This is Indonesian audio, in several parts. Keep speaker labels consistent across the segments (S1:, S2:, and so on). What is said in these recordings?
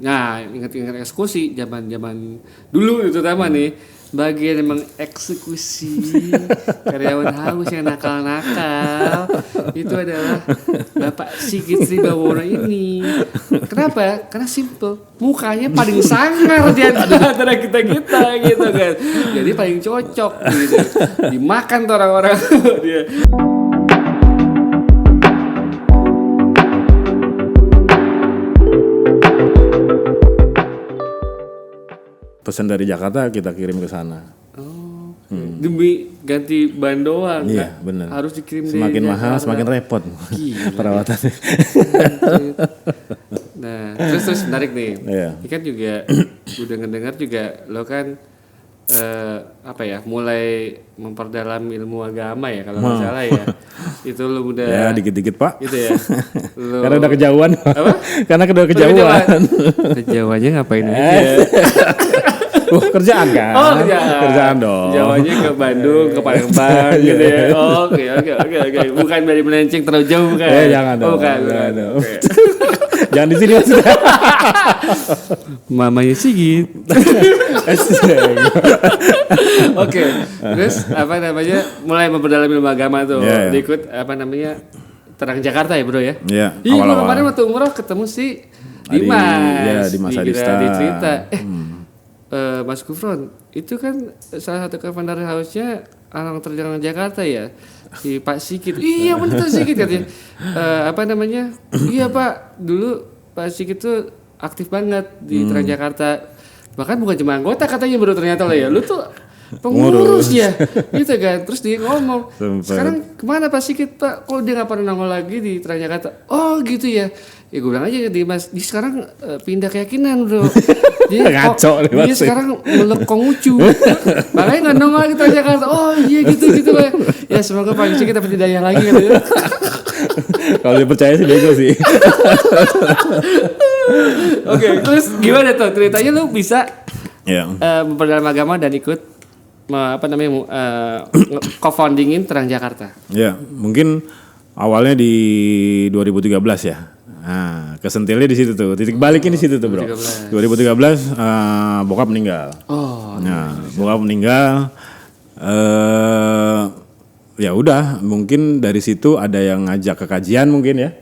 S1: Nah, ingat-ingat eksekusi zaman dulu itu terutama nih, bagian emang eksekusi karyawan haus yang nakal-nakal itu adalah Bapak Sigit Sribawono ini. Kenapa? Karena simple, mukanya paling sangar di antara kita gitu kan. Jadi paling cocok gitu. Dimakan tuh orang-orang dia.
S2: Pesan dari Jakarta kita kirim ke sana.
S1: Oh, demi ganti ban doang.
S2: Iya, benar.
S1: Harus dikirim
S2: semakin mahal, semakin repot perawatannya.
S1: Nah, terus menarik nih.
S2: Iya.
S1: Ini kan juga udah ngedengar juga lo kan mulai memperdalam ilmu agama ya kalau nggak salah ya. Itu lo udah
S2: ya dikit-dikit Pak.
S1: Gitu ya.
S2: Karena udah kejauhan.
S1: Apa?
S2: Karena udah kejauhan.
S1: Kejauhannya ngapain aja?
S2: Kerjaan kan?
S1: Oh,
S2: kerjaan dong.
S1: Jawanya ke Bandung, ke Palembang gitu ya. Oke. Bukan dari melenceng terlalu jauh kan?
S2: Jangan dong.
S1: Bukan.
S2: Okay. Jangan di sini maksudnya.
S1: Mamanya Sigit. Oke. Terus mulai memperdalam ilmu agama tuh.
S2: Yeah.
S1: Diikut Terang Jakarta ya bro ya?
S2: Iya.
S1: Iya, kemarin waktu umroh ketemu si Dimas.
S2: Dimas Adista.
S1: Dia cerita. Mas Gufron, itu kan salah satu co-founder house-nya Alang Terang Jakarta ya, si Pak Sigit. Iya bener Sigit katanya. Iya Pak, dulu Pak Sigit tuh aktif banget di Terang Jakarta. Bahkan bukan cuma anggota katanya bro, ternyata lah ya. Lu tuh pengurus ya, gitu kan. Terus dia ngomong, sekarang kemana Pak Sigit Pak? Kok dia nggak pernah nongol lagi di Terang Jakarta? Oh gitu ya. Ya gue bilang aja ke Dimas, dia sekarang pindah keyakinan bro. Dia
S2: ngaco nih.
S1: Dia sekarang melek Konghucu. Makanya nggak nongol lagi Terang Jakarta. Oh iya gitu lah. Ya semoga Pak Sigit dapat hidayah lagi gitu ya.
S2: Kalau dipercaya sih bego sih.
S1: Oke, terus gimana tuh ceritanya lu bisa memperdalam agama dan ikut co-foundingin Terang Jakarta?
S2: Ya, mungkin awalnya di 2013 ya. Nah, kesentilnya di situ tuh. Titik baliknya di situ tuh, Bro. 2013 bokap meninggal. Bokap meninggal. Ya udah, mungkin dari situ ada yang ngajak ke kajian mungkin ya.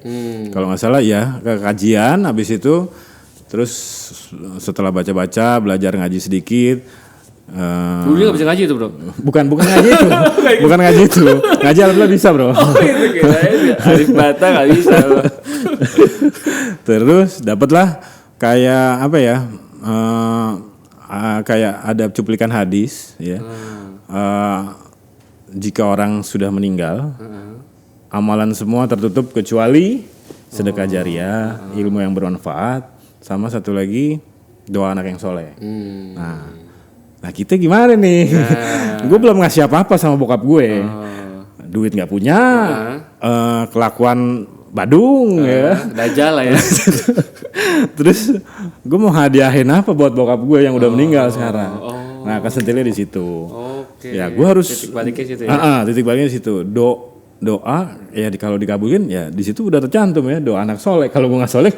S2: Kalau nggak salah ya, ke kajian. Habis itu terus setelah baca-baca, belajar ngaji sedikit.
S1: Dulu nggak bisa ngaji itu bro?
S2: Bukan ngaji itu, bukan ngaji itu. Ngaji alhamdulillah bisa bro.
S1: Oh itu kirain Arif Bata nggak bisa.
S2: Terus dapatlah kayak kayak ada cuplikan hadis ya. Jika orang sudah meninggal, amalan semua tertutup kecuali sedekah jariah, ilmu yang bermanfaat, sama satu lagi doa anak yang soleh. Nah kita gimana nih? Gue belum ngasih apa-apa sama bokap gue. Duit nggak punya, kelakuan badung ya.
S1: Dajal lah ya.
S2: Terus gue mau hadiahin apa buat bokap gue yang udah meninggal sekarang? Nah kesentilnya di situ. Ya gue harus
S1: titik baliknya situ ya.
S2: Titik baliknya di situ. Doa ya kalau dikabulin ya di situ udah tercantum ya doa anak soleh. Kalau gue nggak soleh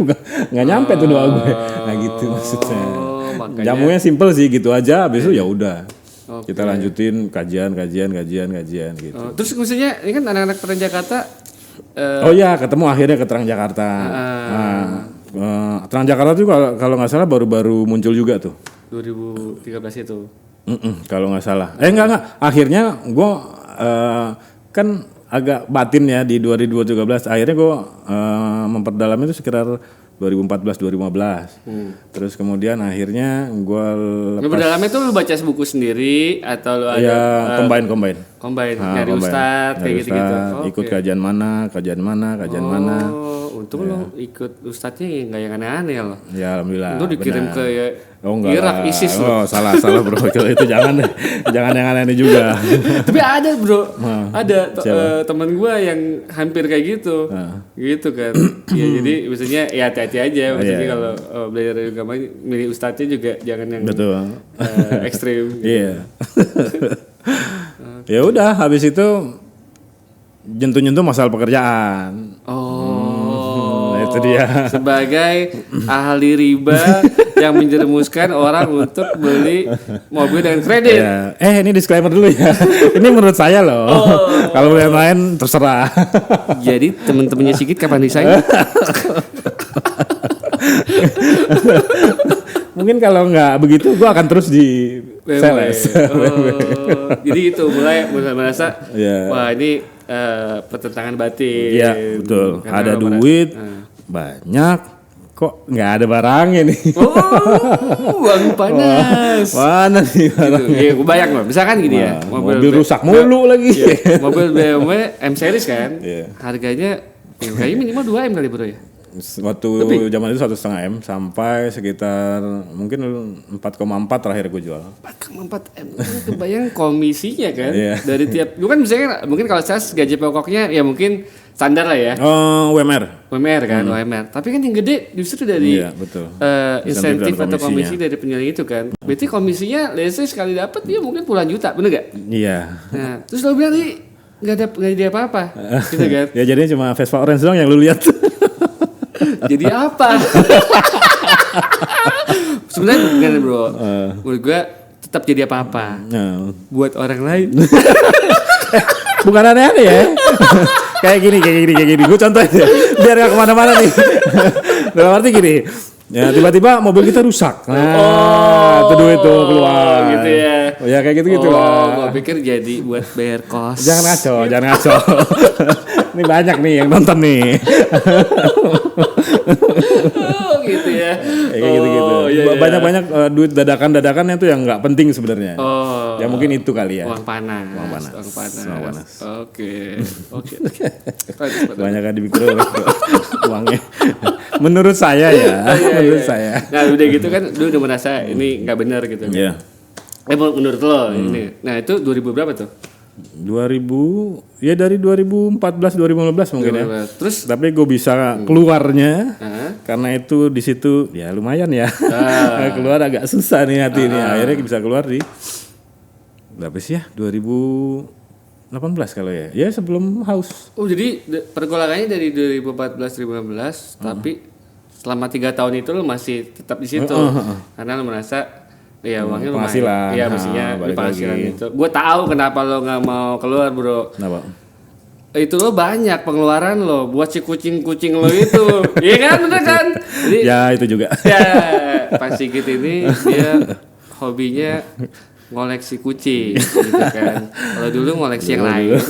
S2: nggak nyampe tuh doa gue. Nah gitu maksudnya. Jamunya simple sih gitu aja. Habis itu ya udah. Kita lanjutin kajian gitu.
S1: Terus maksudnya ini kan anak-anak Terang Jakarta.
S2: Ketemu akhirnya ke Terang Jakarta. Terang Jakarta tuh kalau nggak salah baru-baru muncul juga tuh.
S1: 2013 itu.
S2: Kalau nggak salah. Enggak. Akhirnya gue kan agak batin ya di 2013. Akhirnya gue memperdalam itu sekitar 2014-2015. Terus kemudian akhirnya gue lepas.
S1: Memperdalamnya itu lu baca buku sendiri atau lu ada?
S2: Ya combine.
S1: Nyari ustadz kayak gitu-gitu.
S2: Ikut kajian mana.
S1: Untung lu ikut ustadznya nggak yang aneh-aneh loh.
S2: Ya alhamdulillah.
S1: Lu dikirim ke
S2: Irak
S1: ISIS
S2: loh. Salah bro. Itu jangan yang aneh-aneh juga.
S1: Tapi ada bro, ada teman gue yang hampir kayak gitu, gitu kan. Ya jadi maksudnya ya hati-hati aja. Maksudnya kalau belajar agama milih ustadznya juga jangan yang ekstrim.
S2: Iya. Ya udah habis itu nyentuh masalah pekerjaan. itu dia.
S1: Sebagai ahli riba yang menjerumuskan orang untuk beli mobil dengan kredit.
S2: Ya. Ini disclaimer dulu ya. Ini menurut saya loh. Kalau yang lain terserah.
S1: Jadi temen-temennya Sigit kapan desain?
S2: Mungkin kalau nggak begitu, gue akan terus di sales.
S1: Jadi itu mulai merasa,
S2: Ya.
S1: wah ini pertentangan batin.
S2: Iya betul.
S1: Karena
S2: Ada
S1: lo
S2: duit banyak, kok nggak ada barangnya nih.
S1: uang panas.
S2: Mana nih
S1: Gitu.
S2: barangnya?
S1: Ya, gue bayang loh. Misalkan gini ya,
S2: Mobil rusak mulu lagi.
S1: Iya, mobil BMW M series kan,
S2: Iya.
S1: harganya kayaknya minimal 2 M kali bro ya.
S2: Waktu zaman itu 1,5 M sampai sekitar mungkin 4,4 terakhir gue jual.
S1: 4,4 M. Kebayang komisinya kan,
S2: Iya.
S1: dari tiap, gue kan misalnya mungkin kalau saya gaji pokoknya ya mungkin standar lah ya.
S2: Oh, WMR.
S1: WMR kan, WMR. Tapi kan yang gede justru dari
S2: Iya, betul.
S1: insentif
S2: dan
S1: atau komisi
S2: komisinya.
S1: dari penjualan itu kan. Berarti komisinya let's say sekali dapat dia mungkin puluhan juta, bener gak?
S2: Iya.
S1: Nah, terus lo bilang nih nggak jadi apa-apa, gitu kan?
S2: Ya jadinya cuma Vespa Orange doang yang lu lihat.
S1: Jadi apa? Sebenarnya gini bro, menurut gue tetap jadi apa-apa
S2: Nah,
S1: buat orang lain.
S2: bukan aneh-aneh ya. kayak gini. Gue contoh aja, biar gak kemana-mana nih. Dalam arti gini, ya tiba-tiba mobil kita rusak. Nah, itu duit tuh keluar.
S1: Gitu ya.
S2: Oh, ya kayak gitu lah.
S1: Gue pikir jadi buat bayar kos.
S2: Jangan ngaco. Ini banyak nih yang nonton nih.
S1: Gitu ya.
S2: Kayak gitu.
S1: Iya.
S2: Banyak-banyak duit dadakan-dadakan itu yang nggak penting sebenarnya.
S1: Oh.
S2: Ya mungkin itu kali ya.
S1: Uang panas.
S2: Uang panas.
S1: Oke.
S2: Banyak kan di mikro uangnya. Menurut saya ya. Menurut saya.
S1: Nah udah gitu kan, lu udah merasa ini nggak benar gitu.
S2: Iya.
S1: Menurut lo ini. Nah itu 2000 berapa tuh?
S2: 2000 ya dari 2014 2015 mungkin ya.
S1: Terus
S2: Tapi gue bisa keluarnya
S1: Hah?
S2: karena itu di situ ya lumayan ya. Keluar agak susah nih hati ini. Akhirnya bisa keluar di berapa sih ya? 2018 kalau ya. Ya sebelum house.
S1: Oh jadi pergolakannya dari 2014 2015 tapi selama 3 tahun itu lo masih tetap di situ karena lo merasa ya uangnya
S2: penghasilan.
S1: lumayan. Iya maksudnya
S2: Balik
S1: penghasilan
S2: lagi.
S1: itu. Gue tahu kenapa lo nggak mau keluar bro.
S2: Kenapa?
S1: Itu lo banyak pengeluaran lo buat si kucing-kucing lo itu. Iya kan bener kan? Jadi,
S2: Ya itu juga.
S1: ya Pak Sigit ini dia hobinya ngoleksi kucing gitu kan. Kalau dulu ngoleksi yang lain.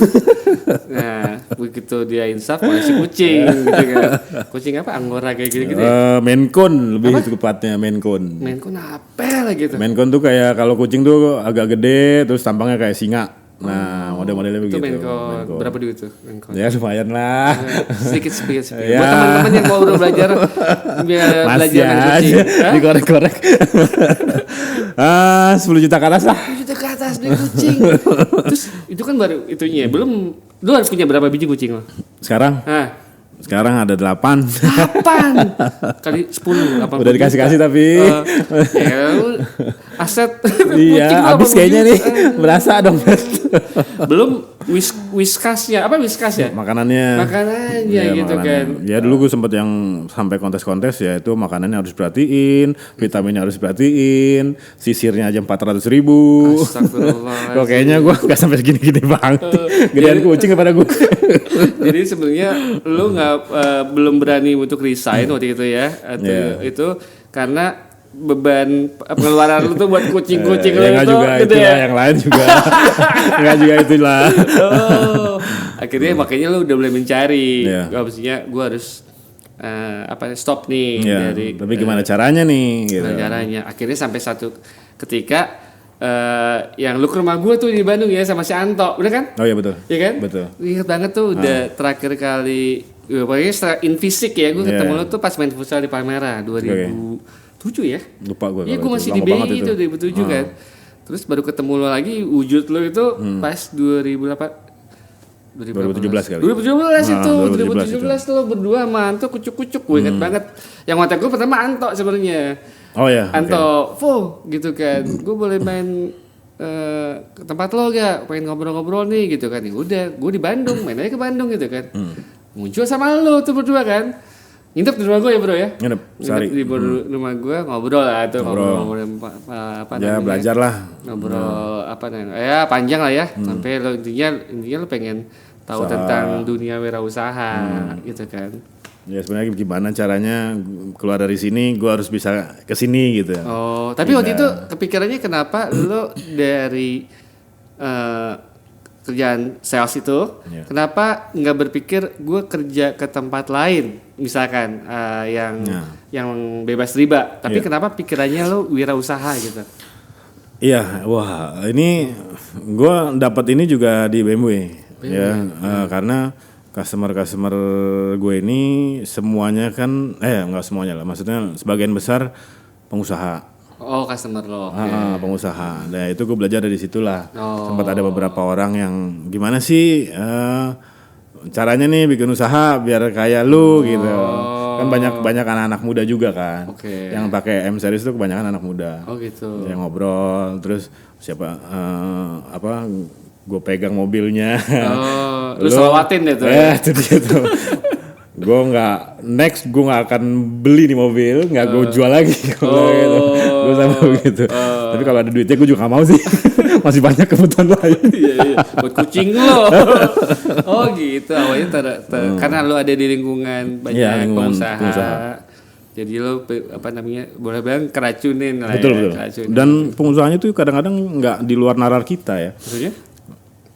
S1: Nah, begitu dia insaf ngoleksi kucing gitu kan. Kucing apa? Angora kayak gitu-gitu ya.
S2: Maine Coon lebih tepatnya Maine Coon.
S1: Main kun apa lah gitu.
S2: Maine Coon tuh kayak kalau kucing tuh agak gede terus tampangnya kayak singa. Nah, model-modelnya
S1: Itu
S2: begitu.
S1: main kun. Berapa duit tuh main kun?
S2: Ya lumayan lah.
S1: Sedikit.
S2: Ya.
S1: Buat teman-teman yang mau udah belajar
S2: Masih
S1: belajar main kucing.
S2: aja dikorek-korek. 10 juta ke atas lah.
S1: 10 juta ke atas beli kucing. Terus itu kan baru itunya. Belum lu harus punya berapa biji kucing lo?
S2: Sekarang ada 8.
S1: 8 kali 10 80
S2: Udah dikasih-kasih tapi
S1: ya, lu aset
S2: iya,
S1: kucing lu
S2: habis
S1: 80
S2: kayaknya nih.
S1: juta.
S2: Berasa dong.
S1: Belum wiskasnya apa wiskas ya?
S2: Makanannya
S1: Gitu kan.
S2: Ya dulu gue sempet yang sampai kontes-kontes ya itu makanannya harus perhatiin, vitaminnya harus perhatiin, sisirnya aja 400.000.
S1: Astagfirullah.
S2: Kok kayaknya gue gak sampai segini-gini banget. Gedean kucing kepada gue.
S1: Jadi sebenarnya lu nggak belum berani untuk resign waktu itu ya atau itu karena beban pengeluaran lu tuh buat kucing-kucing lu
S2: Ya nggak
S1: itu
S2: juga
S1: gitu
S2: itulah
S1: ya.
S2: yang lain juga. Nggak juga itulah.
S1: Akhirnya makanya lu udah mulai mencari.
S2: Iya.
S1: Maksudnya gue harus stop nih
S2: Ya,
S1: dari
S2: tapi gimana caranya nih gitu.
S1: gimana caranya. Akhirnya sampai satu ketika yang lu ke rumah gue tuh di Bandung ya sama si Anto, udah kan?
S2: Oh iya betul.
S1: Iya kan?
S2: Betul.
S1: Ingat banget tuh udah terakhir kali pokoknya setelah in fisik ya gue ketemu lu tuh pas main futsal di Palmera 2007 ya.
S2: Lupa gue.
S1: Iya gue masih di BI itu 2007 kan. Terus baru ketemu lo lagi wujud lo itu pas
S2: 2017 kali.
S1: 2017 itu. 2017
S2: 2017
S1: lo berdua sama Anto kucuk-kucuk. Gue inget banget. Yang kontak gue pertama Anto sebenarnya.
S2: Oh ya.
S1: Anto, gitu kan. Gue boleh main ke tempat lo gak? Pengen ngobrol-ngobrol nih gitu kan. Ya udah, gue di Bandung, main aja ke Bandung gitu kan. Muncul sama lo tuh berdua kan. Nginep di rumah gue ya bro ya.
S2: Nginep sehari.
S1: Di rumah gue ngobrol lah tuh ngobrol apa
S2: Ya belajar lah.
S1: Ngobrol apa namanya? Ya panjang lah ya. Sampai lo intinya lo pengen tahu tentang dunia wirausaha gitu kan.
S2: Ya sebenarnya gimana caranya keluar dari sini, gue harus bisa ke sini gitu.
S1: Oh, tapi waktu itu kepikirannya kenapa lo dari kerjaan sales itu, kenapa nggak berpikir gue kerja ke tempat lain, misalkan yang bebas riba, tapi kenapa pikirannya lo wirausaha gitu?
S2: Iya, wah ini gue dapat ini juga di BMW. Ya, karena customer gue ini semuanya kan, nggak semuanya lah, maksudnya sebagian besar pengusaha.
S1: Oh, customer lo.
S2: Pengusaha. Nah itu gue belajar dari situlah. Sempat ada beberapa orang yang gimana sih caranya nih bikin usaha biar kayak lu gitu. Kan banyak anak-anak muda juga kan. Yang pakai M series itu kebanyakan anak muda.
S1: Oh gitu.
S2: Yang ngobrol terus siapa gue pegang mobilnya.
S1: Lu selawatin deh tuh.
S2: Itu dia tuh. Gue nggak akan beli nih mobil, nggak gue jual lagi kalau gitu. Gue sama begitu. Tapi kalau ada duitnya gue juga nggak mau sih. Masih banyak kebutuhan lain.
S1: Iya, buat kucing lo. Oh gitu, awalnya karena lo ada di lingkungan banyak pengusaha. Jadi lo boleh bilang keracunin lah.
S2: Betul. Dan pengusahanya tuh kadang-kadang nggak di luar nalar kita ya.
S1: Maksudnya?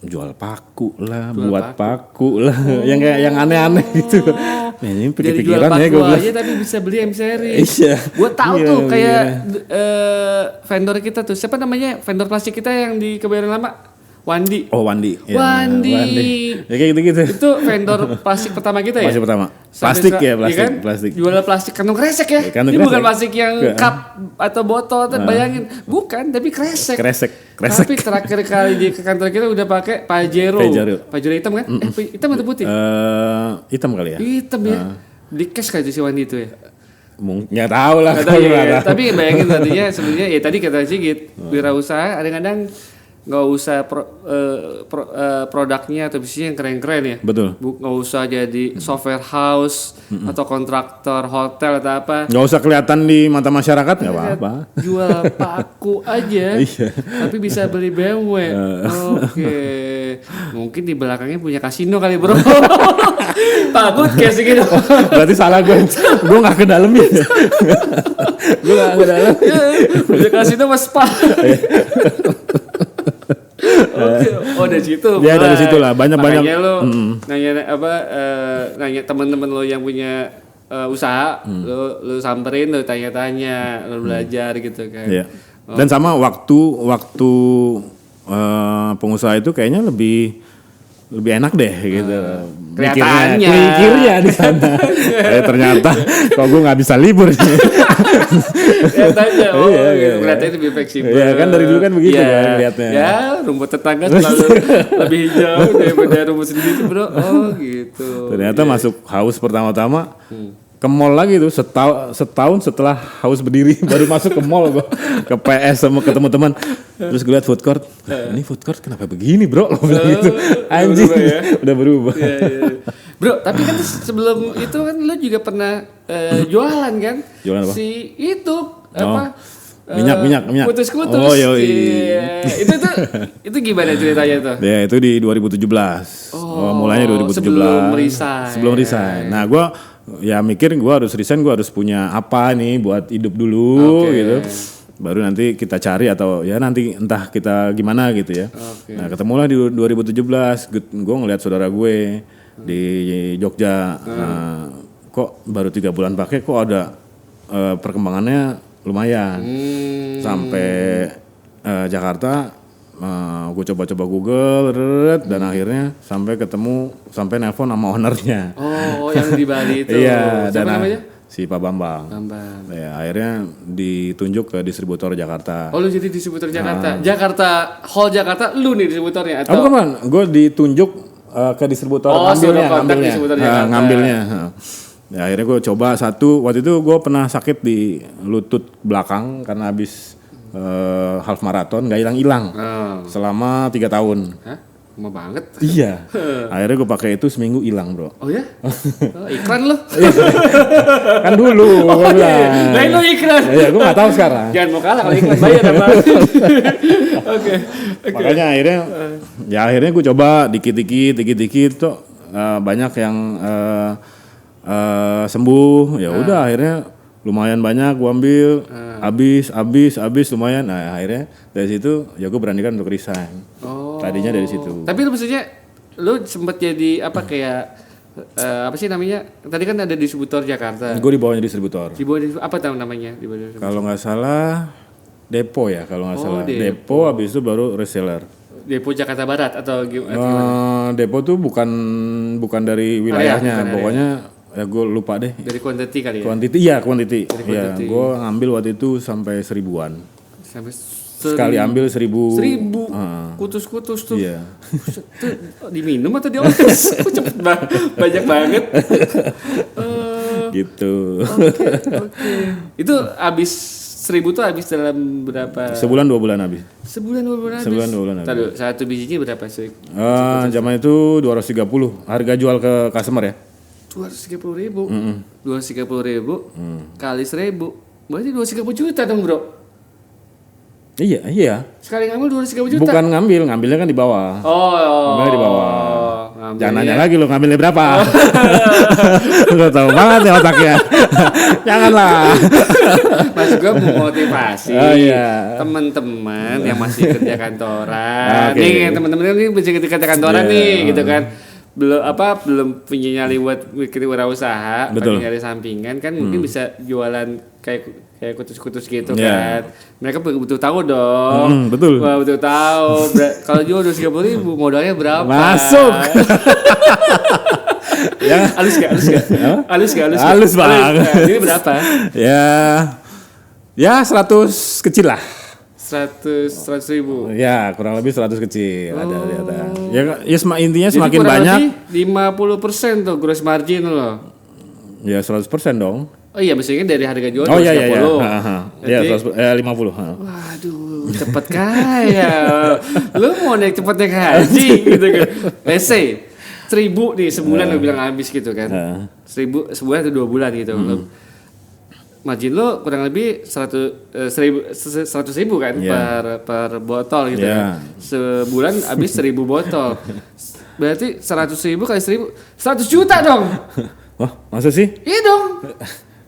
S2: Jual paku lah, buat paku lah, yang aneh-aneh gitu. Nah, ini pikiran ya gue
S1: aja tapi bisa beli M series.
S2: Iya.
S1: Gue tahu tuh kayak vendor kita tuh, siapa namanya vendor plastik kita yang di Kebayoran Lama? Wandi.
S2: Oh Wandi. Ya,
S1: Wandi.
S2: Ya kayak gitu-gitu.
S1: Itu vendor plastik pertama kita ya?
S2: Plastik pertama. Plastik ya, plastik.
S1: Iya kan?
S2: Plastik.
S1: Jual plastik kantong kresek ya?
S2: Kantong
S1: Ini
S2: kresek.
S1: bukan plastik yang cup atau botol, bayangin. Bukan, tapi kresek.
S2: Kresek.
S1: Tapi terakhir kali di kantor kita udah pakai Pajero. Pajero hitam kan? Hitam atau putih?
S2: Hitam kali ya.
S1: Hitam ya. Di cash kali si Wandi itu ya.
S2: Nggak tahu lah.
S1: Tapi bayangin tadinya sebenarnya ya tadi kata Sigit, wirausaha kadang-kadang nggak usah produknya atau bisnisnya yang keren-keren ya.
S2: Betul.
S1: Nggak usah jadi software house atau kontraktor hotel atau apa.
S2: Nggak usah kelihatan di mata masyarakat nggak apa-apa.
S1: Jual paku aja. Tapi bisa beli BMW. Oke. Mungkin di belakangnya punya kasino kali bro. Takut kayak segitu.
S2: Berarti salah gue. Gue nggak ke dalam ya. Gue nggak ke dalam.
S1: Punya kasino mas spa. Oke. Oh dari situ.
S2: Ya dari situ lah banyak.
S1: Makanya lo nanya teman-teman lo yang punya usaha, lo samperin, lo tanya-tanya, lo belajar gitu kan.
S2: Iya. Dan sama waktu pengusaha itu kayaknya lebih enak deh gitu.
S1: Mikirnya
S2: di sana. Ternyata kok gue nggak bisa libur.
S1: Kelihatannya kelihatannya lebih fleksibel.
S2: Iya kan dari dulu kan begitu kan lihatnya.
S1: Ya rumput tetangga selalu lebih hijau daripada rumput sendiri bro. Oh gitu.
S2: Ternyata masuk haus pertama-tama ke mall lagi tuh setahun setelah haus berdiri baru masuk ke mall gue ke PS sama ketemu teman terus gue liat food court ini food court kenapa begini bro gitu anjing udah berubah
S1: ya. Bro tapi kan sebelum itu kan lo juga pernah jualan kan si itu
S2: minyak
S1: kutus
S2: oh
S1: itu gimana ceritanya tuh
S2: ya itu di 2017 mulanya 2017 sebelum resign nah gue ya mikir gue harus resign, gue harus punya apa nih buat hidup dulu gitu. Baru nanti kita cari atau ya nanti entah kita gimana gitu ya. Nah ketemulah di 2017, gue ngeliat saudara gue di Jogja. Nah, kok baru 3 bulan pakai kok ada perkembangannya lumayan. Sampai Jakarta gue coba-coba Google dan akhirnya sampai nelpon sama ownernya.
S1: Oh, yang di Bali itu.
S2: Iya,
S1: siapa namanya?
S2: Si Pak Bambang. Ya, akhirnya ditunjuk ke distributor Jakarta.
S1: Oh, lu jadi distributor Jakarta. Hall Jakarta lu nih distributornya atau?
S2: Bukan, gue ditunjuk ke distributor ngambilnya. Ya, akhirnya gue coba waktu itu gue pernah sakit di lutut belakang karena habis half marathon nggak hilang selama 3 tahun.
S1: lama banget.
S2: Iya. Akhirnya gue pakai itu seminggu hilang bro.
S1: Oh ya? Oh, iklan lo?
S2: Kan dulu.
S1: Oh iya. Lain lo iklan.
S2: Iya, gue nggak tahu sekarang.
S1: Jangan mau kalah kalau iklan bayar apa? Oke.
S2: Makanya akhirnya gue coba dikit-dikit tuh banyak yang sembuh. Ya udah akhirnya lumayan banyak gue ambil. Habis lumayan. Nah akhirnya dari situ ya gue beranikan untuk resign. Tadinya dari situ.
S1: Tapi lu maksudnya lu sempat jadi apa kayak apa sih namanya? Tadi kan ada distributor Jakarta.
S2: Gue di bawahnya distributor.
S1: Di bawah apa tahu namanya? Di bawah
S2: Kalau nggak salah depo ya, kalau nggak salah. Depo habis itu baru reseller.
S1: Depo Jakarta Barat atau gimana?
S2: Depo tuh bukan dari wilayahnya, pokoknya ya gue lupa deh.
S1: Dari quantity kali ya?
S2: Quantity. Iya, gue ngambil waktu itu sampai 1000-an.
S1: Sampai
S2: sekali ambil 1000.
S1: Kutus-kutus tuh.
S2: Iya.
S1: Diminum atau dioles? Cepet banyak banget.
S2: Gitu.
S1: Oke. Itu habis 1000 tuh habis dalam berapa?
S2: Sebulan 2 bulan habis.
S1: Sebulan 2 bulan habis.
S2: Sebulan 2 bulan habis.
S1: Taduh, satu bijinya berapa sih?
S2: Zaman itu 230 harga jual ke customer ya.
S1: 230.000. 230.000 kali 1000. Berarti 230 juta dong, Bro.
S2: Iya.
S1: Sekali ngambil 230 juta.
S2: Bukan ngambilnya kan di bawah. Ngambilnya di bawah. Jangan nanya lagi lo ngambilnya berapa. Udah tahu banget ya otaknya. Janganlah.
S1: Mas gue mau motivasi teman-teman yang masih kerja kantoran. Nih teman-teman ini masih kerja kantoran nih gitu kan. Belum punya nyali buat bikin wirausaha, pengen nyari sampingan kan mungkin bisa jualan kayak kutus-kutus gitu kan. Mereka butuh tahu dong.
S2: Betul.
S1: Wah, butuh tahu. Kalau jual 230.000 modalnya berapa?
S2: Masuk.
S1: Ya, halus gak?
S2: Halus banget.
S1: Ini berapa?
S2: Ya 100 kecil lah.
S1: 100.000.
S2: Ya kurang lebih 100 kecil ada. Ya intinya semakin
S1: jadi
S2: banyak.
S1: Jadi 50% tuh gross margin loh.
S2: Ya 100% dong.
S1: Oh iya, maksudnya dari harga jual
S2: 30.
S1: Iya.
S2: 50.
S1: Waduh, cepet kaya. Lu mau cepet naik haji gitu kan. Let's say 1.000 nih sebulan lu bilang habis gitu kan. 1.000 sebulan atau 2 bulan gitu. Margin lo kurang lebih 100.000 kan per botol gitu kan. Sebulan habis 1.000 botol. Berarti 100.000 kali 1.000 100 juta dong.
S2: Wah, masa sih?
S1: Iya dong.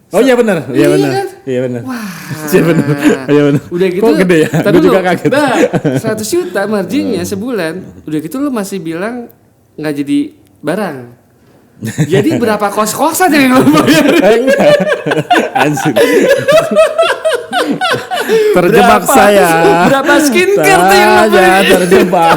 S2: Oh iya benar. Iya benar.
S1: Kan?
S2: Iya benar.
S1: Wah.
S2: Iya benar.
S1: Udah gitu.
S2: Kok gede ya? Gue juga kaget.
S1: 100 juta marginnya sebulan. Udah gitu lo masih bilang nggak jadi barang. Jadi berapa kos-kosan yang lo bayar?
S2: Anjir. Terjebak saya.
S1: Berapa skincare tuh yang lo bayar?
S2: Terjebak.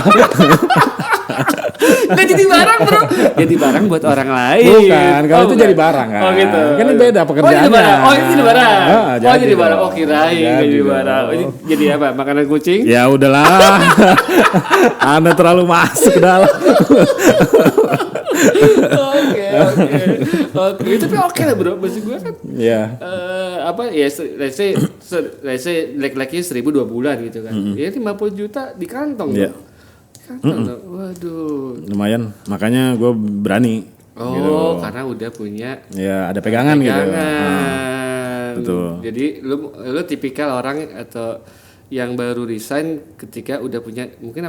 S1: Nggak jadi barang bro. Jadi barang buat orang lain.
S2: Bukan, kalau itu jadi barang kan.
S1: Oh gitu.
S2: Kan ini beda pekerjaannya.
S1: Oh ini jadi barang. Jadi barang. Oh kirain jadi barang. Jadi apa? Makanan kucing?
S2: Ya udahlah. Anda terlalu masuk ke dalam.
S1: Oke. Tapi oke lah bro. Maksud gue kan.
S2: Iya.
S1: Let's say lek-leknya 1.000 2 bulan gitu kan. Ya 50 juta di kantong. Iya. Waduh.
S2: Lumayan, makanya gue berani.
S1: Gitu. Karena udah punya.
S2: Ya ada pegangan. Gitu.
S1: Betul. Jadi lu tipikal orang atau yang baru resign ketika udah punya mungkin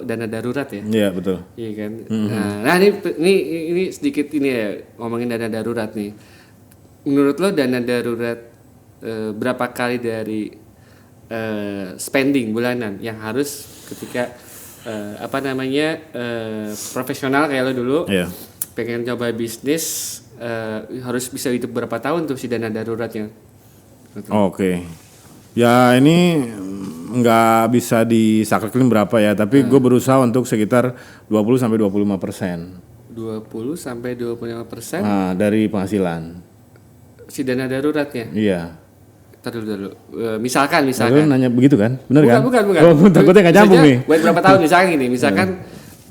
S1: dana darurat ya.
S2: Iya betul.
S1: Iya kan. Nah ini sedikit ini ya ngomongin dana darurat nih. Menurut lo dana darurat berapa kali dari spending bulanan yang harus ketika profesional kayak lo dulu pengen coba bisnis harus bisa hidup berapa tahun tuh si dana daruratnya?
S2: Oke. Ya ini nggak bisa disakrikin berapa ya, tapi gue berusaha untuk sekitar 20-25%.
S1: 20-25%?
S2: Nah, dari penghasilan.
S1: Si dana daruratnya?
S2: Iya.
S1: Ntar dulu. Misalkan.
S2: Lu nanya begitu kan? Bener kan?
S1: Bukan.
S2: Oh, takutnya nggak nyambung nih.
S1: Buat berapa tahun misalkan gini, misalkan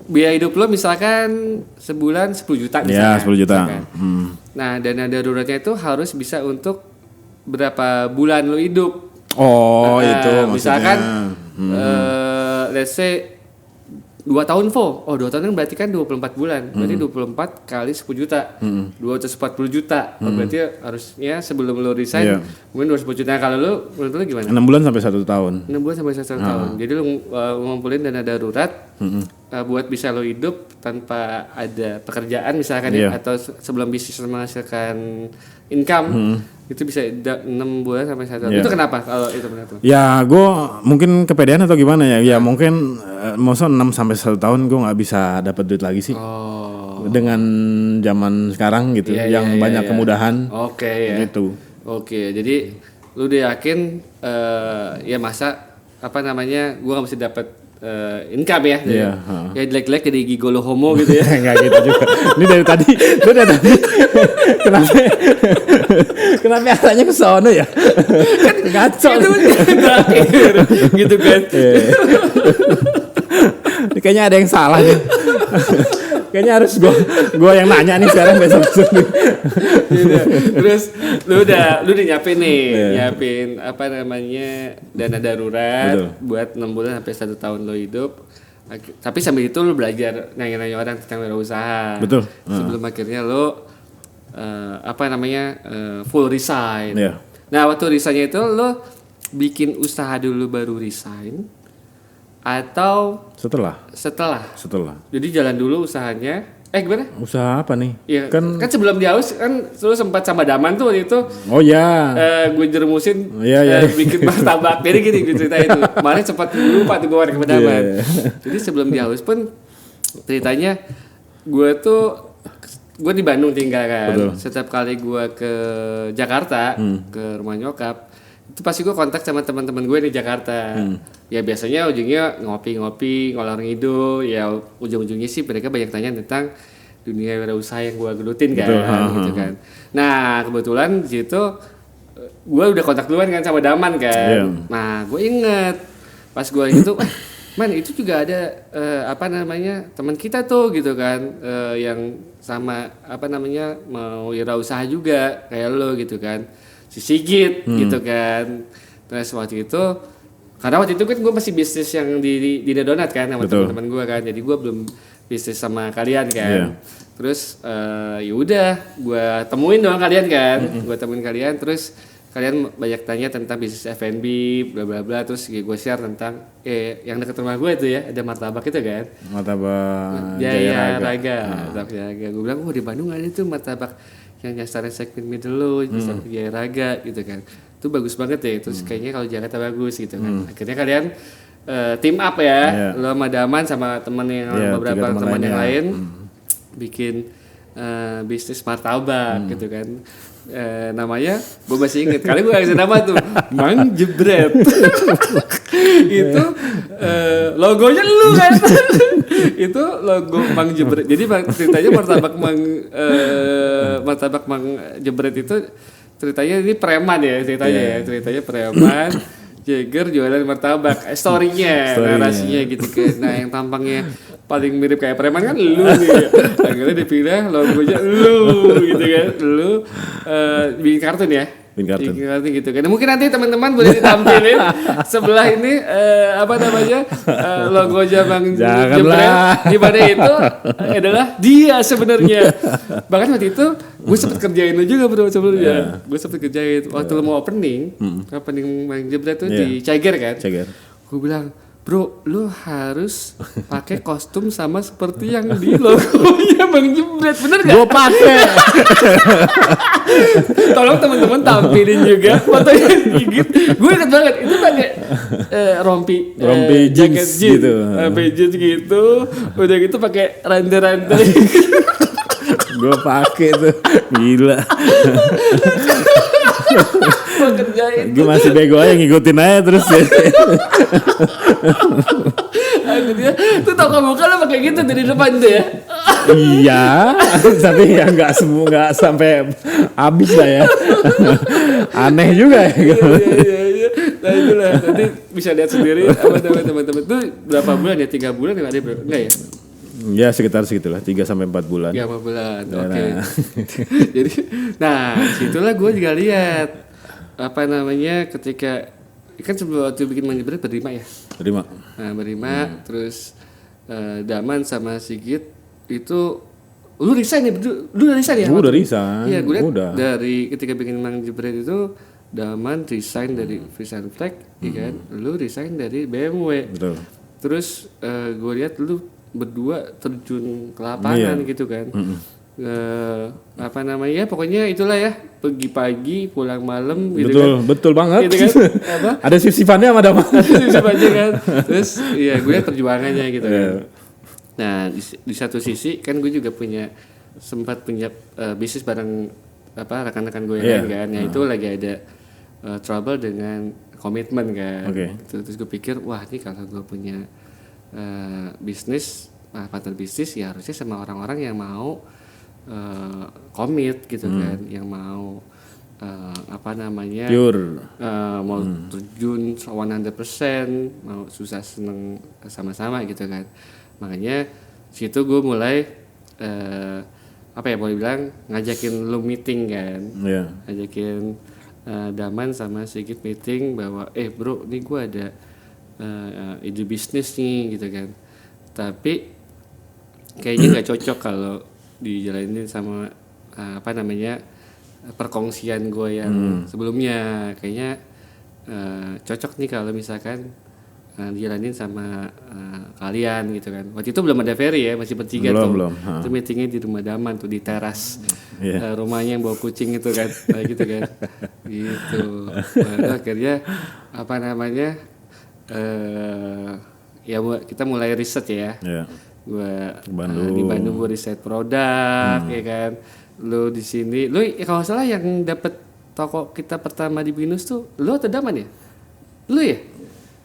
S1: biaya hidup lo misalkan sebulan 10 juta misalkan.
S2: Ya 10 juta.
S1: Nah dana daruratnya itu harus bisa untuk berapa bulan lo hidup.
S2: Oh itu
S1: misalkan
S2: maksudnya.
S1: let's say 2 tahun full. 2 tahun kan berarti kan 24 bulan. Berarti 24 kali 10 juta. 240 juta. Berarti harusnya sebelum lu resign mungkin 210 juta. Kalau lu menurut lu gimana?
S2: 6 bulan sampai 1 tahun.
S1: 6 bulan sampai 1 tahun. Jadi lu ngumpulin dana darurat buat bisa lo hidup tanpa ada pekerjaan misalkan ya, atau sebelum bisnis menghasilkan income. Itu bisa 6 bulan sampai 1 tahun. Itu kenapa kalau itu menurut lo?
S2: Ya gue mungkin kepedean atau gimana ya. Ya mungkin maksudnya 6 sampai 1 tahun gue gak bisa dapat duit lagi sih. Dengan zaman sekarang gitu yang banyak kemudahan. Gitu. Oke,
S1: jadi lu udah yakin ya masa apa namanya gue gak bisa dapat income ya. Ya jelek-jelek jadi gigolo homo gitu ya.
S2: Enggak gitu juga. Ini dari tadi. Kenapa arahnya ke sono ya?
S1: Kan
S2: ngaco.
S1: Gitu kan.
S2: Ini kayaknya ada yang salah nih. Kayaknya harus gue yang nanya nih sekarang besok-besok nih.
S1: Terus lu udah nyiapin nih, nyiapin apa namanya dana darurat buat 6 bulan sampai 1 tahun lo hidup. Tapi sambil itu lu belajar nanya-nanya orang tentang wirausaha.
S2: Betul.
S1: Sebelum akhirnya lo full resign. Nah waktu resignnya itu lo bikin usaha dulu baru resign atau setelah. Jadi jalan dulu usahanya. Gimana?
S2: Usaha apa nih?
S1: Ya, kan sebelum di Haus kan lu sempat sama Daman tuh waktu itu.
S2: Oh ya.
S1: Gue jermusin bikin martabak. Jadi gini gue cerita itu. Kemarin sempat lupa tuh gue warna ke Daman. Jadi sebelum di Haus pun ceritanya gue di Bandung tinggal kan.
S2: Betul.
S1: Setiap kali gue ke Jakarta ke rumah nyokap itu pasti gue kontak sama teman-teman gue di Jakarta. Ya biasanya ujungnya ngopi-ngopi, ngalor ngidul. Ya ujung-ujungnya sih mereka banyak tanya tentang dunia wirausaha yang gue gelutin kan, gitu kan. Nah kebetulan di situ gue udah kontak duluan kan sama Daman kan. Nah gue inget pas gue itu, man itu juga ada teman kita tuh gitu kan, yang sama mau wirausaha juga kayak lo gitu kan. Si Sigit gitu kan. Terus waktu itu karena waktu itu kan gue masih bisnis yang di Donat kan sama teman-teman gue kan. Jadi gue belum bisnis sama kalian kan. Terus ya udah gue temuin dong kalian kan. Gue temuin kalian terus kalian banyak tanya tentang bisnis F&B bla bla bla, terus gue share tentang yang dekat rumah gue itu ya ada martabak itu kan.
S2: Martabak
S1: Jaya Raga. Gue bilang di Bandung ada tuh martabak yang nyasarin segmen middle lo, Jaya Raga gitu kan. Itu bagus banget ya, terus kayaknya kalau Jakarta bagus gitu kan. Akhirnya kalian team up ya, lo sama Daman sama beberapa teman yang lain bikin bisnis martabak gitu kan. Namanya gue masih inget, kali gue kasih nama tuh Mang Jebret. Itu logonya lu kan. Itu logo Mang Jebret. Jadi ceritanya martabak Mang Jebret itu ceritanya ini preman ya ceritanya preman Jagger jualan martabak, story-nya, narasinya gitu kan. Nah yang tampangnya paling mirip kayak preman kan lu nih. Akhirnya dipilih logonya lu gitu kan. Lu bikin kartun ya. Bikin kartun gitu kan. Mungkin nanti teman-teman boleh ditampilin sebelah ini logonya Bang Jebret. Di mana itu adalah dia sebenarnya. Bahkan waktu itu gue sempet kerjain lu juga bro sebelumnya. Gue sempet kerjain waktu lu mau opening Bang Jebret tuh di Cager kan. Gue bilang, bro, lu harus pakai kostum sama seperti yang di logonya Bang Jebret, bener gak?
S2: Gue pakai.
S1: Tolong teman-teman tampilin juga fotonya Sigit. Gue inget banget itu pakai rompi
S2: jeans gitu.
S1: Rompi jeans gitu. Udah gitu pakai rantai-rantai.
S2: Gue pakai tuh, gila. Gue masih bego aja ngikutin aja terus ya.
S1: Akhirnya tuh tau kamu kan pakai gitu dari depan tuh ya.
S2: Iya, tapi ya nggak sampai habis lah ya. Aneh juga ya.
S1: Iya. Nah itulah nanti bisa lihat sendiri teman-teman tuh berapa bulan ya, 3 bulan ya ada enggak ya?
S2: Ya sekitar segitulah 3 sampai 4 bulan.
S1: 3 bulan. Oke. Jadi situlah gue juga lihat ketika kan sebelum waktu bikin Mang Jebret berlima ya.
S2: Berlima.
S1: Nah berlima terus Daman sama Sigit itu lu resign ya? Lu udah resign ya?
S2: Gue udah resign.
S1: Iya, gue liat
S2: Udah.
S1: dari ketika bikin Mang Jebret itu Daman resign dari Vision Flag, ya kan? Lu resign dari BMW.
S2: Betul.
S1: Terus gue lihat lu berdua terjun ke lapangan gitu kan. Apa namanya? Pokoknya itulah ya, pergi pagi, pulang malam gitu kan.
S2: Betul banget.
S1: Gitu kan? Apa?
S2: Ada sif-sifannya sama Daman.
S1: Siapa aja kan. Terus ya gue liat perjuangannya gitu kan. Nah, di satu sisi kan gue juga sempat punya bisnis bareng rekan-rekan gue yang lain kan. Ya itu lagi ada trouble dengan komitmen kan. Terus gue pikir, wah ini kalau gue punya bisnis, partner bisnis ya harusnya sama orang-orang yang mau komit gitu kan, yang mau
S2: pure,
S1: mau terjun 100%, mau susah seneng sama-sama gitu kan. Makanya situ gue mulai boleh bilang ngajakin lu meeting kan, ngajakin Daman sama Sigit meeting bahwa bro, nih gue ada ide bisnis nih gitu kan, tapi kayaknya nggak cocok kalau dijalanin sama perkongsian gue yang sebelumnya. Kayaknya cocok nih kalau misalkan dijalanin sama kalian gitu kan. Waktu itu belum ada Ferry ya, masih bertiga
S2: belum.
S1: Itu meetingnya di rumah Daman tuh, di teras rumahnya yang bawa kucing itu kan, gitu kan. Gitu. Lalu akhirnya kita mulai riset ya. Gua di Bandung gue riset produk, ya kan. Lu di sini, lu kalau nggak salah yang dapet toko kita pertama di Binus tuh, lu atau Daman ya? Lu ya?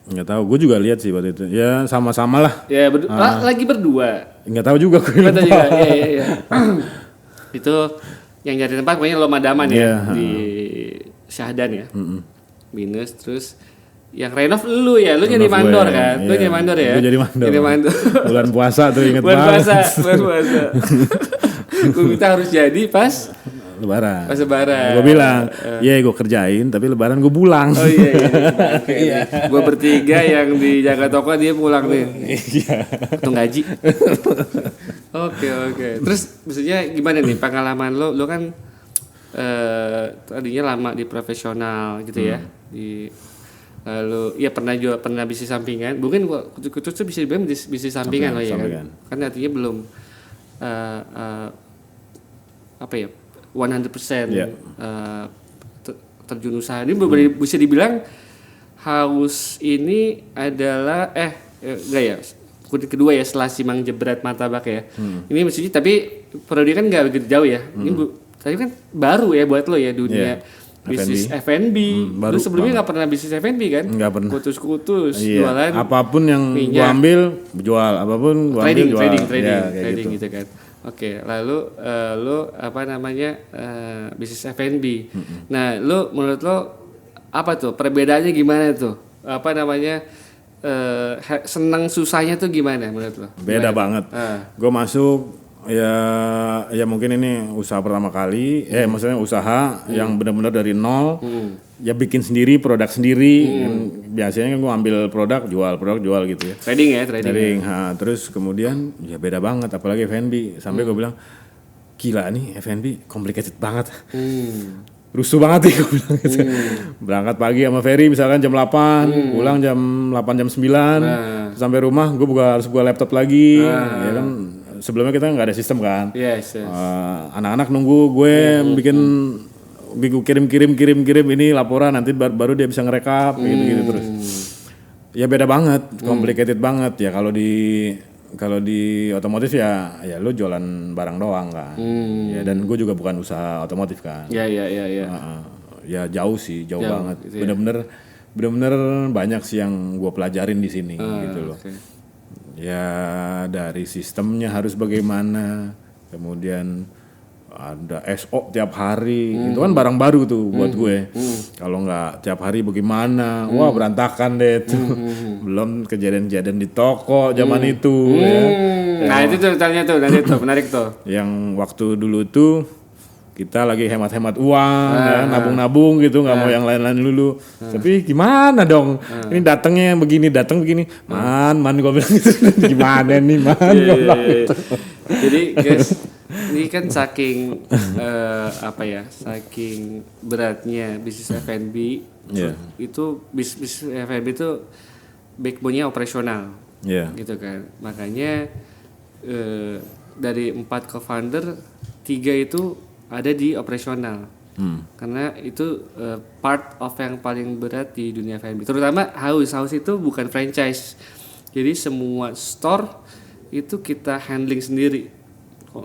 S2: Nggak tahu, gue juga lihat sih waktu itu. Ya sama-sama lah.
S1: Ya lagi berdua.
S2: Nggak tahu juga gue.
S1: Nggak tahu juga. Iya. Itu yang nyari tempat pokoknya lo Madaman ya di Syahdan ya. Binus. Terus yang renov lu ya, lu jadi mandor kan? Lu jadi mandor ya?
S2: Gue jadi mandor. Bulan puasa tuh inget banget. Bulan puasa.
S1: Gue minta harus jadi pas
S2: Lebaran.
S1: Pas Lebaran.
S2: Gue bilang, gue kerjain, tapi Lebaran gue pulang.
S1: Oh iya. Gue bertiga yang di jaga toko, dia pulang nih. Untung gaji. Oke. Terus maksudnya gimana nih pengalaman lo? Lo kan tadinya lama di profesional gitu ya. Lalu pernah bisnis sampingan. Mungkin kutus tuh bisa dibilang bisnis sampingan lo ya kan. Kan artinya belum 100% terjun usaha. Ini bisa dibilang Haus ini adalah kedua ya setelah si Mang Jebret Martabak ya. Ini maksudnya tapi periode kan nggak begitu jauh ya. Ini tapi kan baru ya buat lo ya dunia bisnis F&B. Lu sebelumnya nggak pernah bisnis F&B kan?
S2: Nggak pernah.
S1: Kutus jualan.
S2: Apapun yang gua ambil jual, apapun gua ambil jual.
S1: Trading gitu kan. Oke, lalu lo bisnis F&B. Nah, lo menurut lo apa tuh perbedaannya gimana tuh? Senang susahnya tuh gimana menurut lo?
S2: Beda banget. Gue masuk ya mungkin ini usaha pertama kali. Maksudnya usaha yang benar-benar dari nol. Ya bikin sendiri, produk sendiri. Biasanya kan gue ambil produk jual gitu ya.
S1: Trading.
S2: Terus kemudian ya beda banget, apalagi F&B. Sampai gue bilang, gila nih F&B complicated banget. Rusuh banget nih gue bilang gitu. Berangkat pagi sama Ferry misalkan jam 8, pulang jam 8 jam 9. Sampai rumah gue harus buka laptop lagi. Ya kan sebelumnya kita nggak ada sistem kan.
S1: Yes.
S2: Anak-anak nunggu gue bikin kirim ini laporan, nanti baru dia bisa ngerekap gitu terus. Ya beda banget, complicated banget ya. Kalau di otomotif ya lu jualan barang doang kan. Ya dan gue juga bukan usaha otomotif kan.
S1: Ya.
S2: Ya jauh banget. Bener-bener banyak sih yang gue pelajarin di sini gitu loh. Okay. Ya dari sistemnya harus bagaimana, kemudian ada SO tiap hari, itu kan barang baru tuh buat gue. Kalau nggak tiap hari bagaimana, wah berantakan deh tuh. Belum kejadian-kejadian di toko zaman itu.
S1: Nah itu ceritanya tuh, menarik tuh.
S2: Yang waktu dulu tuh kita lagi hemat-hemat uang, ya, nabung-nabung gitu, nggak mau yang lain-lain dulu. Tapi gimana dong? Ini datangnya begini, man gue bilang gitu. Gimana nih man?
S1: Iya. Jadi guys, ini kan saking saking beratnya bisnis F&B.
S2: Yeah.
S1: Itu bisnis F&B itu backbone-nya operasional, gitu kan. Makanya dari 4 co-founder 3 itu ada di operasional, karena itu part of yang paling berat di dunia F&B. Terutama house itu bukan franchise, jadi semua store itu kita handling sendiri.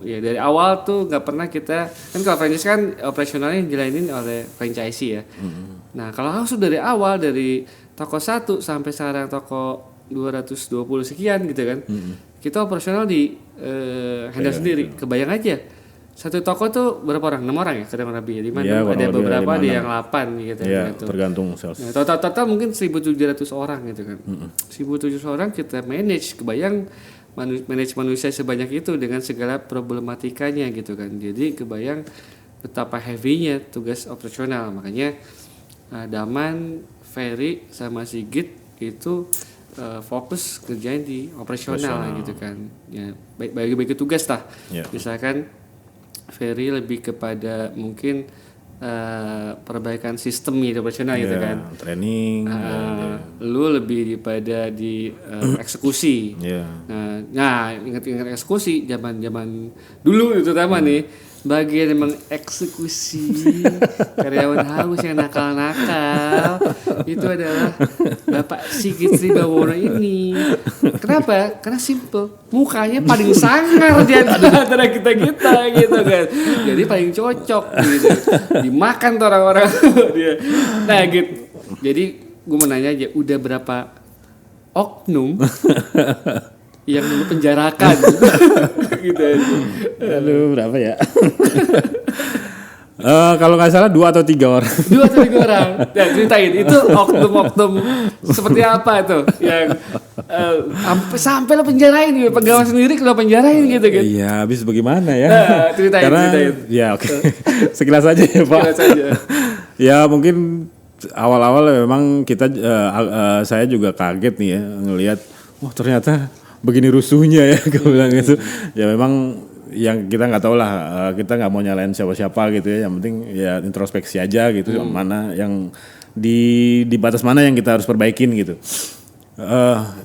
S1: Ya dari awal tuh nggak pernah kita kan, kalau franchise kan operasionalnya jalanin oleh franchisee ya. Nah kalau house dari awal dari toko 1 sampai sekarang toko 220 sekian gitu kan, kita operasional di handle sendiri. Kebayang aja satu toko tuh berapa orang? 6 orang ya kurang lebih. Di mana ada beberapa ada yang 8 gitu
S2: ya.
S1: Gitu.
S2: Tergantung sales.
S1: Nah, total mungkin 1.700 orang gitu kan. 1.700 orang kita manage. Kebayang manage manusia sebanyak itu dengan segala problematikanya gitu kan. Jadi kebayang betapa heavy-nya tugas operasional. Makanya Daman, Ferry sama Sigit itu fokus kerjain di operasional gitu kan. Ya, bagi tugas lah. Misalkan Ferry lebih kepada mungkin perbaikan sistem di operasional gitu kan.
S2: Training.
S1: Lu lebih daripada di eksekusi. Nah, ingat-ingat eksekusi zaman dulu itu terutama nih, bagian emang eksekusi karyawan haus yang nakal-nakal itu adalah Bapak Sigit Sribawono ini. Kenapa? Karena simple, mukanya paling sangar di antara kita gitu kan. Jadi paling cocok gitu. Dimakan tuh orang-orang dia. Nah gitu. Jadi gue mau nanya aja, udah berapa oknum yang lu penjarakan gitu aja.
S2: Aduh, berapa ya? Kalau nggak salah 2 atau 3 orang.
S1: 2 atau 3 orang. Ya, ceritain itu oknum-oknum seperti apa tuh yang sampai lo penjarain gitu, pegawai sendiri kalau penjarain gitu kan.
S2: Iya, habis bagaimana ya?
S1: Ceritain.
S2: Ya oke. Sekilas aja ya Pak.
S1: Sekilas aja.
S2: Ya mungkin awal-awal memang kita saya juga kaget nih ya ngelihat, ternyata begini rusuhnya ya, gue bilang gitu. Ya memang yang kita nggak tahu lah, kita nggak mau nyalain siapa-siapa gitu ya. Yang penting ya introspeksi aja gitu, mana yang di batas mana yang kita harus perbaikin gitu.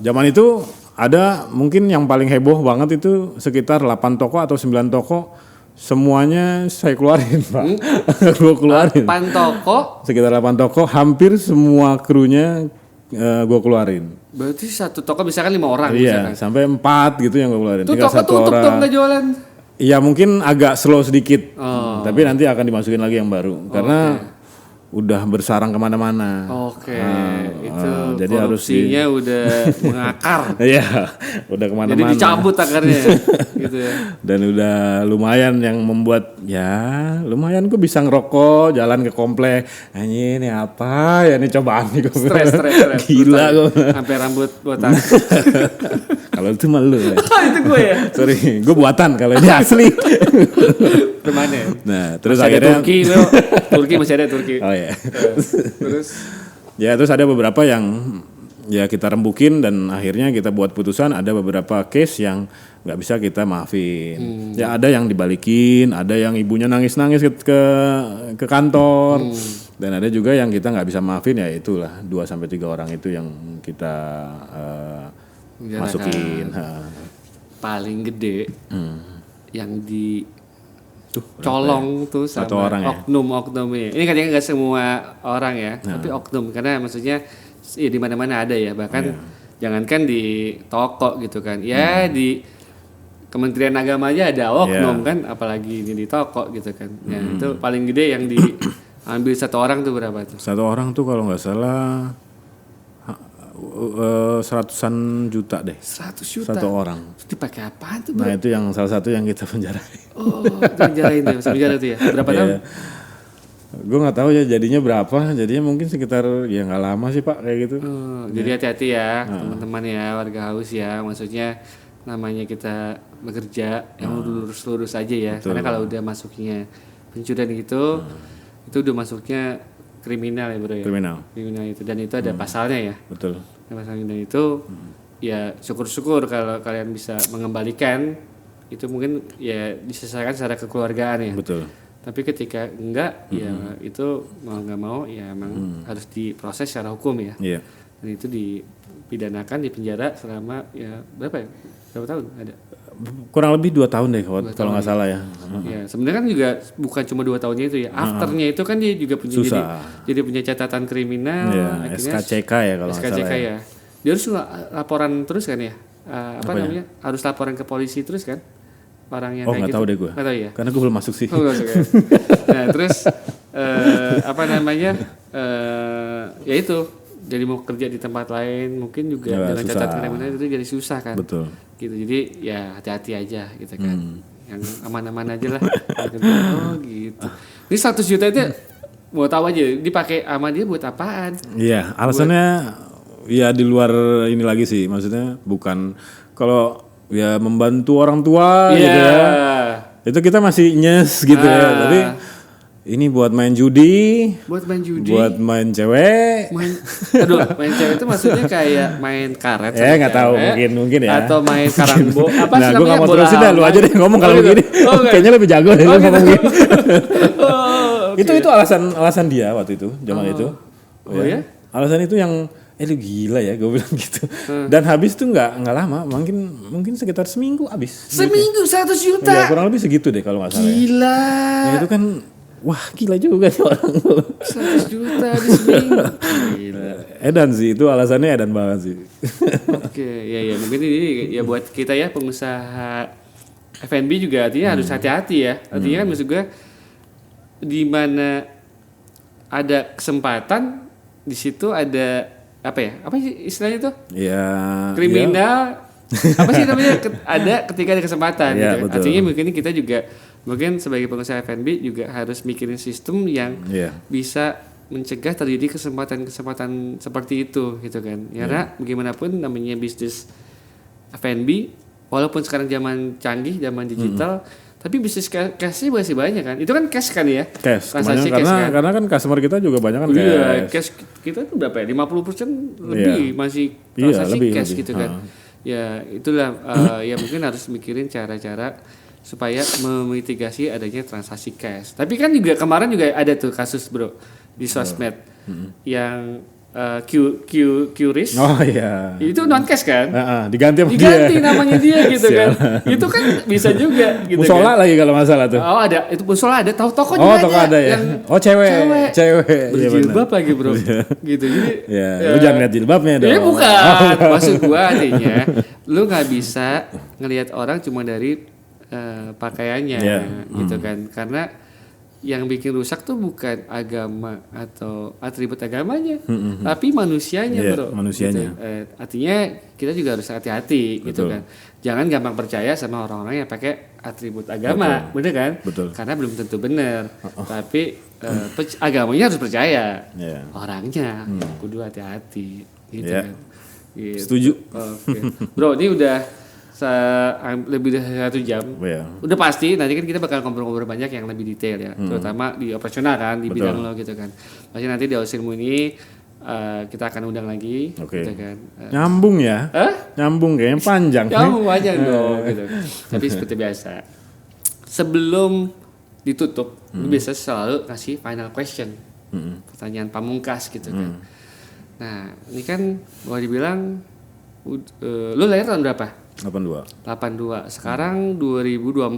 S2: Zaman itu ada mungkin yang paling heboh banget itu sekitar 8 toko atau 9 toko. Semuanya saya keluarin Pak. Gue keluarin.
S1: 8 toko?
S2: Sekitar 8 toko, hampir semua krunya gue keluarin.
S1: Berarti satu toko misalkan 5 orang.
S2: Iya, sampai 4 gitu yang gue keluarin.
S1: Itu toko tutup dong gak jualan?
S2: Iya mungkin agak slow sedikit, tapi nanti akan dimasukin lagi yang baru. Karena udah bersarang kemana-mana.
S1: Itu
S2: jadi
S1: korupsinya udah mengakar.
S2: Iya, udah kemana-mana.
S1: Jadi dicabut akarnya, gitu ya.
S2: Dan udah lumayan yang membuat lumayan gue bisa ngerokok, jalan ke komplek. Ini apa ya, ini cobaan nih gue.
S1: Stres.
S2: Gila gue.
S1: Sampai rambut botak.
S2: Kalau itu malu ya.
S1: Itu gue ya.
S2: Sorry, gue buatan kalau ini asli.
S1: Kemana?
S2: Nah, terus
S1: masih
S2: akhirnya
S1: Turki masih ada Turki.
S2: Oh ya.
S1: Terus
S2: terus ada beberapa yang ya kita rembukin dan akhirnya kita buat putusan. Ada beberapa case yang nggak bisa kita maafin. Ya ada yang dibalikin, ada yang ibunya nangis-nangis ke kantor. Dan ada juga yang kita nggak bisa maafin, ya itulah 2-3 orang itu yang kita masukin.
S1: Paling gede yang di colong tuh sama
S2: orang
S1: oknum-oknumnya. Ini katanya nggak semua orang ya, tapi oknum, karena maksudnya di mana-mana ada ya, bahkan jangankan di toko gitu kan, ya di Kementerian Agama aja ada oknum kan, apalagi ini di toko gitu kan. Ya itu paling gede yang diambil satu orang tuh berapa tuh?
S2: Satu orang tuh kalau nggak salah 100-an juta deh.
S1: 100 juta?
S2: Satu orang.
S1: Terus dipakai apaan tuh?
S2: Nah itu yang salah satu yang kita penjarain.
S1: Itu penjarain tuh, masuk penjara tuh ya? Berapa tahun?
S2: Gue nggak tahu ya jadinya berapa. Jadinya mungkin sekitar ya nggak lama sih Pak kayak gitu.
S1: Jadi hati-hati ya teman-teman ya, warga haus ya. Maksudnya namanya kita bekerja yang lurus-lurus aja ya. Betul. Karena kalau udah masuknya pencurian gitu, itu udah masuknya kriminal ya bro ya.
S2: Kriminal
S1: itu, dan itu ada pasalnya ya.
S2: betul.
S1: Ada pasalnya, dan itu ya syukur-syukur kalau kalian bisa mengembalikan itu, mungkin ya diselesaikan secara kekeluargaan ya.
S2: Betul.
S1: Tapi ketika enggak ya itu mau nggak mau ya emang harus diproses secara hukum ya.
S2: Iya.
S1: Dan itu dipidanakan, dipenjara selama ya berapa tahun ada?
S2: Kurang lebih 2 tahun deh kalau nggak salah ya.
S1: Ya sebenarnya kan juga bukan cuma 2 tahunnya itu ya, afternya itu kan dia juga punya jadi punya catatan kriminal,
S2: ya, SKCK ya kalau nggak salah
S1: ya. Dia harus laporan terus kan ya, namanya harus laporan ke polisi terus kan, orang yang kayak
S2: nggak
S1: gitu.
S2: tahu deh gue,
S1: nggak tahu ya,
S2: karena gue belum masuk sih.
S1: Belum masuk ya. Nah terus ya itu, jadi mau kerja di tempat lain mungkin juga
S2: ya,
S1: dengan catatan kriminal itu jadi susah kan.
S2: Betul.
S1: Gitu, jadi ya hati-hati aja gitu kan, yang aman-aman aja lah. Oh gitu. Ini 100 juta itu mau tahu aja dipakai sama dia buat apaan?
S2: Iya, alasannya ya di luar ini lagi sih, maksudnya bukan kalau ya membantu orang tua gitu ya. Itu kita masih nyes gitu ya, tapi ini buat main judi, buat main cewek.
S1: Main cewek itu maksudnya kayak main karet.
S2: Nggak tahu, mungkin ya.
S1: Atau main karangbo. Apa
S2: nah,
S1: sih namanya?
S2: Gue nggak mau terusin dah, lu aja deh ngomong kalau begini. Kayaknya lebih jago deh ngomong gini. Itu alasan dia waktu itu, zaman itu.
S1: Oh ya?
S2: Alasan itu yang lu gila ya, gue bilang gitu. Dan habis tuh nggak lama, mungkin sekitar seminggu habis.
S1: Seminggu 100 juta.
S2: Ya, kurang lebih segitu deh kalau nggak salah.
S1: Gila.
S2: Ya, itu kan. Wah gila juga nih orang.
S1: 100 juta di seminggu. Gila.
S2: Edan sih, itu alasannya edan banget sih.
S1: Oke, ya mungkin ini ya buat kita ya pengusaha F&B juga artinya harus hati-hati ya. Artinya kan maksud gue di mana ada kesempatan di situ ada apa sih istilahnya tuh?
S2: Ya.
S1: Kriminal. Apa sih namanya? Ada ketika ada kesempatan
S2: ya,
S1: gitu.
S2: Betul.
S1: Artinya mungkin kita juga mungkin sebagai pengusaha F&B juga harus mikirin sistem yang bisa mencegah terjadi kesempatan seperti itu gitu kan. Karena bagaimanapun namanya bisnis F&B, walaupun sekarang zaman canggih, zaman digital, tapi bisnis cash-nya masih banyak kan. Itu kan cash kan ya?
S2: Cash.
S1: Transaksi cash kan.
S2: Karena kan customer kita juga banyak kan cash.
S1: Iya, cash kita tuh berapa ya? 50% lebih masih transaksi cash gitu kan. Ya itulah ya mungkin harus mikirin cara-cara supaya memitigasi adanya transaksi cash. Tapi kan juga kemarin juga ada tuh kasus bro di sosmed yang QRIS.
S2: Oh iya.
S1: Itu non cash kan?
S2: Diganti
S1: namanya dia gitu kan. Itu kan bisa juga gitu.
S2: Musola kan? Lagi kalau masalah tuh.
S1: Oh ada, itu musola ada, toko juga ada.
S2: Toko ada ya. Cewek.
S1: Berjilbab lagi bro. Gitu jadi.
S2: Ya, lu jangan lihat jilbabnya dong.
S1: Bukan. Maksud gua artinya lu nggak bisa ngelihat orang cuma dari pakaiannya gitu kan. Karena yang bikin rusak tuh bukan agama atau atribut agamanya, tapi manusianya bro.
S2: Manusianya.
S1: Gitu. Artinya kita juga harus hati-hati gitu kan. Jangan gampang percaya sama orang-orang yang pakai atribut agama, bener kan?
S2: Betul.
S1: Karena belum tentu benar. Tapi agamanya harus percaya. Orangnya kudu hati-hati gitu kan. Gitu.
S2: Setuju.
S1: Oke. Bro, ini udah lebih dari 1 jam. Udah pasti nanti kan kita bakal ngobrol-ngobrol banyak yang lebih detail ya, terutama di operasional kan, di bidang lo gitu kan. Pasti nanti di Ausilmu ini kita akan undang lagi gitu kan.
S2: Nyambung ya? Nyambung kayaknya panjang.
S1: Nyambung panjang dong gitu. Tapi seperti biasa, sebelum ditutup lu biasa selalu kasih final question, pertanyaan pamungkas gitu kan. Nah ini kan boleh dibilang lu lahir tahun berapa? 82. Sekarang 2024.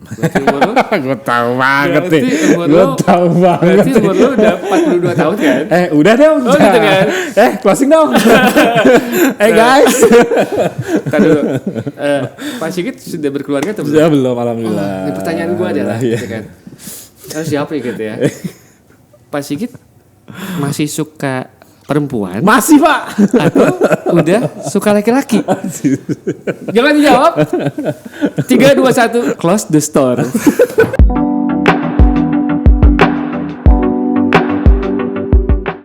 S1: Berarti umur lu?
S2: Gue tahu banget nih.
S1: Berarti umur lu udah 42 tahun kan?
S2: Udah dong.
S1: Oh gitu kan?
S2: Closing dong. Guys.
S1: Ntar dulu. Pak Sigit sudah berkeluarga atau belum?
S2: Sudah belum, alhamdulillah.
S1: Ini pertanyaan gue adalah gitu kan. Harus jawab ya gitu ya. Pak Sigit masih suka perempuan?
S2: Masih pak.
S1: Atau udah suka laki-laki? Jangan dijawab. 3, 2, 1, close the store.